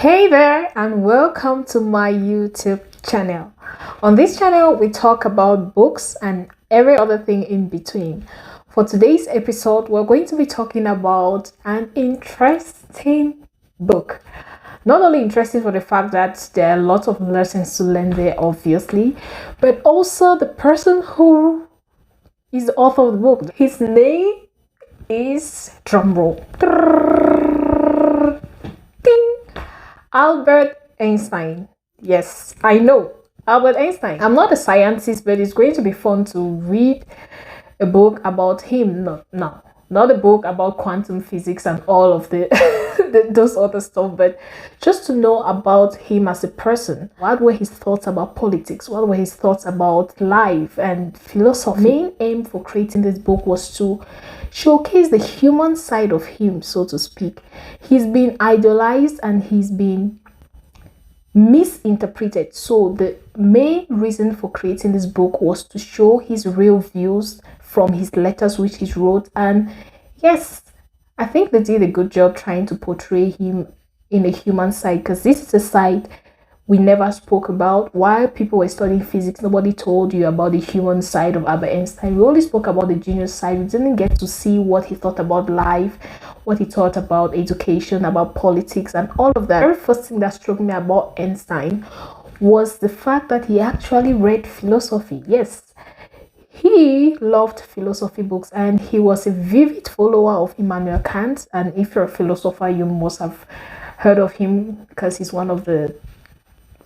Hey there, and welcome to my YouTube channel. On this channel, we talk about books and every other thing in between. For today's episode, we're going to be talking about an interesting book. Not only interesting for the fact that there are lots of lessons to learn there, obviously, but also the person who is the author of the book. His name is, drumroll, Albert Einstein. Yes, I know, Albert Einstein. I'm not a scientist, but it's going to be fun to read a book about him. No, not a book about quantum physics and all of the those other stuff, but just to know about him as a person. What were his thoughts about politics? What were his thoughts about life and philosophy? The main aim for creating this book was to showcase the human side of him, so to speak. He's been idolized and he's been misinterpreted. So the main reason for creating this book was to show his real views from his letters which he wrote. And yes, I think they did a good job trying to portray him in a human side, because this is a side we never spoke about. While people were studying physics, nobody told you about the human side of Albert Einstein. We only spoke about the genius side. We didn't get to see what he thought about life, what he thought about education, about politics, and all of that. The very first thing that struck me about Einstein was the fact that he actually read philosophy. Yes, he loved philosophy books, and he was a vivid follower of Immanuel Kant. And if you're a philosopher, you must have heard of him because he's one of the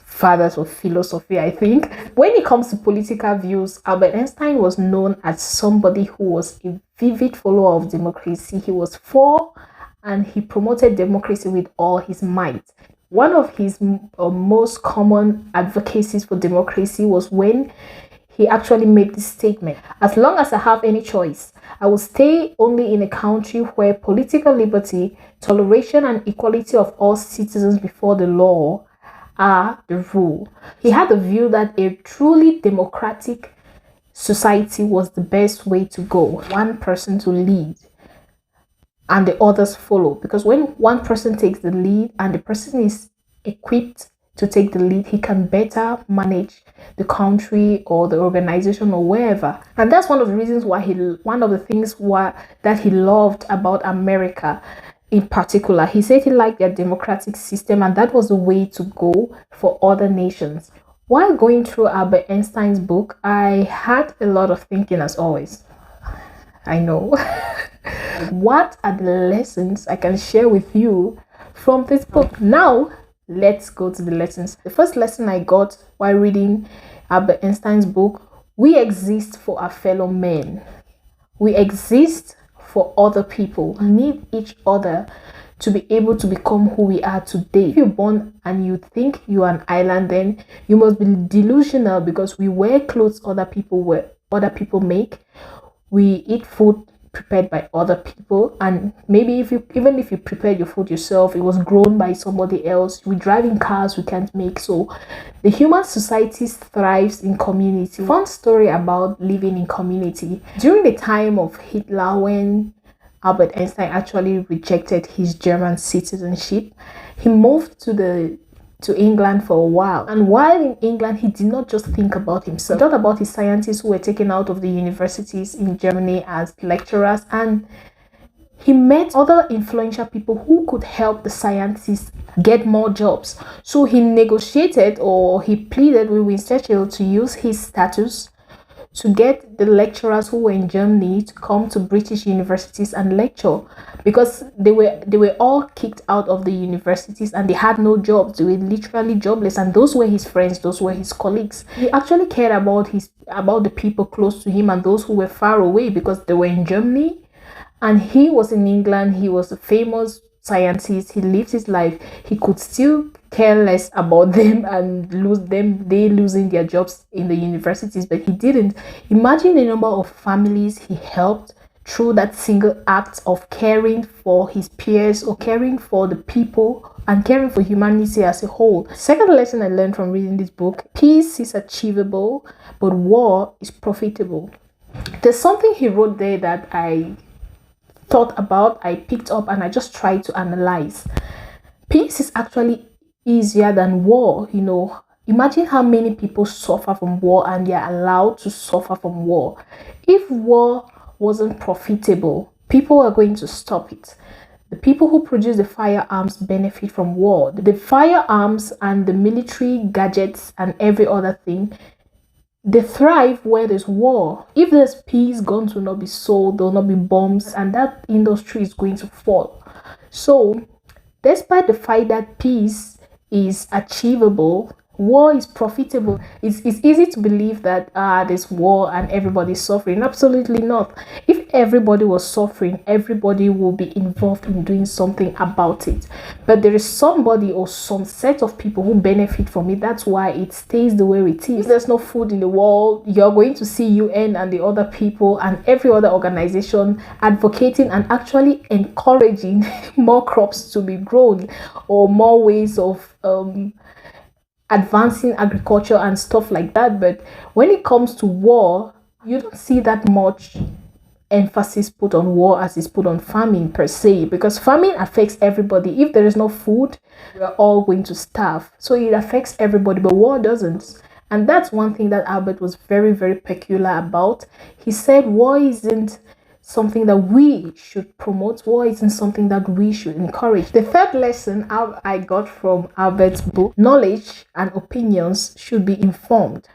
fathers of philosophy, I think. When it comes to political views, Albert Einstein was known as somebody who was a vivid follower of democracy. He was for and he promoted democracy with all his might. One of his most common advocacies for democracy was when he actually made this statement: as long as I have any choice, I will stay only in a country where political liberty, toleration, and equality of all citizens before the law are the rule. He had the view that a truly democratic society was the best way to go. One person to lead and the others follow, because when one person takes the lead and the person is equipped to take the lead, he can better manage the country or the organization or wherever. And that's one of the reasons why that he loved about America. In particular, he said he liked their democratic system, and that was the way to go for other nations. While going through Albert Einstein's book, I had a lot of thinking, as always. I know. What are the lessons I can share with you from this book? Now, let's go to the lessons. The first lesson I got while reading Albert Einstein's book: we exist for our fellow men. We exist for other people. We need each other to be able to become who we are today. If you're born and you think you are an island, then you must be delusional, because we wear clothes other people make. We eat food prepared by other people, and maybe even if you prepared your food yourself, it was grown by somebody else. We drive in cars we can't make. So the human society thrives in community. Fun story about living in community: during the time of Hitler, when Albert Einstein actually rejected his German citizenship, he moved to England for a while. And while in England, he did not just think about himself. He thought about his scientists who were taken out of the universities in Germany as lecturers, and he met other influential people who could help the scientists get more jobs. So he negotiated, or he pleaded with Winston Churchill to use his status to get the lecturers who were in Germany to come to British universities and lecture, because they were all kicked out of the universities and they had no jobs. They were literally jobless, and those were his friends, those were his colleagues. He actually cared about the people close to him and those who were far away, because they were in Germany and he was in England. He was a famous scientist. He lived his life. He could still care less about them and losing their jobs in the universities, but he didn't. Imagine the number of families he helped through that single act of caring for his peers, or caring for the people, and caring for humanity as a whole. Second lesson I learned from reading this book: peace is achievable, but war is profitable. There's something he wrote there that I thought about, I picked up, and I just tried to analyze. Peace is actually easier than war. Imagine how many people suffer from war and they are allowed to suffer from war. If war wasn't profitable, people are going to stop it. The people who produce the firearms benefit from war. The firearms and the military gadgets and every other thing, they thrive where there's war. If there's peace, guns will not be sold, there will not be bombs, and that industry is going to fall. So, despite the fact that peace is achievable, war is profitable. It's easy to believe that there's war and everybody's suffering. Absolutely not. If everybody was suffering, everybody will be involved in doing something about it. But there is somebody or some set of people who benefit from it. That's why it stays the way it is. If there's no food in the world, you're going to see UN and the other people and every other organization advocating and actually encouraging more crops to be grown or more ways of advancing agriculture and stuff like that. But when it comes to war, you don't see that much emphasis put on war as is put on famine per se, because famine affects everybody. If there is no food, we're all going to starve, so it affects everybody, but war doesn't. And that's one thing that Albert was very, very peculiar about. He said war isn't something that we should promote. War isn't something that we should encourage. The third lesson I got from Albert's book: knowledge and opinions should be informed.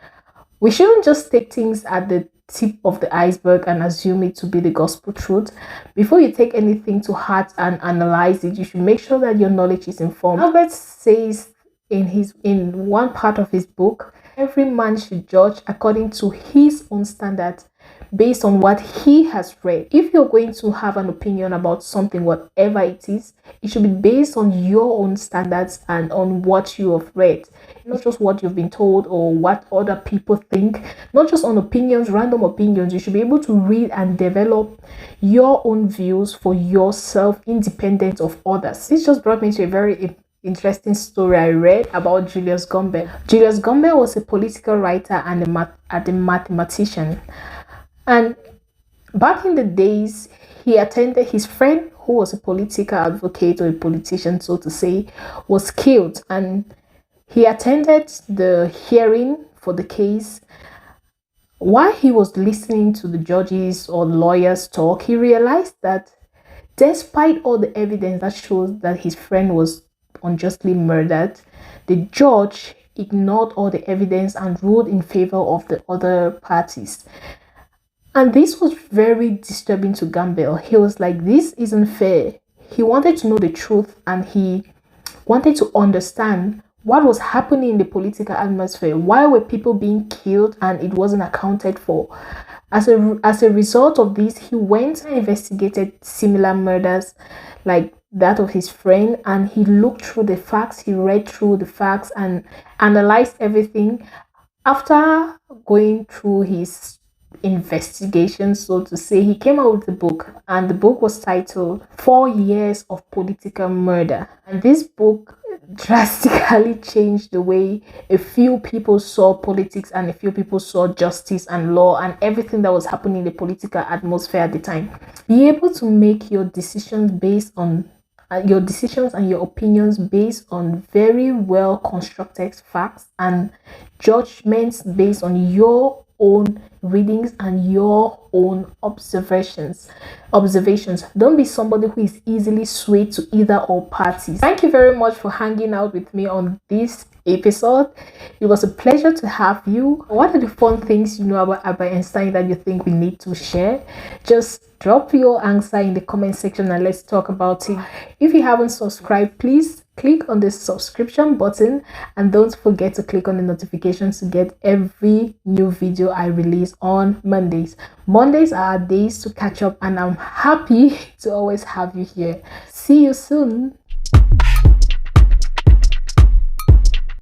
We shouldn't just take things at the tip of the iceberg and assume it to be the gospel truth. Before you take anything to heart and analyze it, you should make sure that your knowledge is informed. Albert says in one part of his book, every man should judge according to his own standards, based on what he has read. If you're going to have an opinion about something, whatever it is, it should be based on your own standards and on what you have read, not just what you've been told or what other people think, not just on opinions, random opinions. You should be able to read and develop your own views for yourself, independent of others. This just brought me to a very interesting story I read about Julius Gombe. Julius Gombe was a political writer and a mathematician. And back in the days, he attended his friend, who was a political advocate or a politician, so to say, was killed. And he attended the hearing for the case. While he was listening to the judges or lawyers talk, he realized that despite all the evidence that shows that his friend was unjustly murdered, the judge ignored all the evidence and ruled in favor of the other parties. And this was very disturbing to Gamble. He was like, this isn't fair. He wanted to know the truth and he wanted to understand what was happening in the political atmosphere. Why were people being killed and it wasn't accounted for? As a result of this, he went and investigated similar murders like that of his friend, and he looked through the facts, he read through the facts and analyzed everything. After going through his investigation, so to say, he came out with a book, and the book was titled 4 Years of Political Murder. And this book drastically changed the way a few people saw politics and a few people saw justice and law and everything that was happening in the political atmosphere at the time. Be able to make your decisions based on your decisions and your opinions based on very well constructed facts and judgments based on your own readings and your own observations. Don't be somebody who is easily swayed to either or parties. Thank you very much for hanging out with me on this episode. It was a pleasure to have you. What are the fun things you know about Albert Einstein that you think we need to share? Just drop your answer in the comment section and let's talk about it. If you haven't subscribed, please click on the subscription button and don't forget to click on the notifications to get every new video I release on Mondays. Mondays are our days to catch up, and I'm happy to always have you here. See you soon.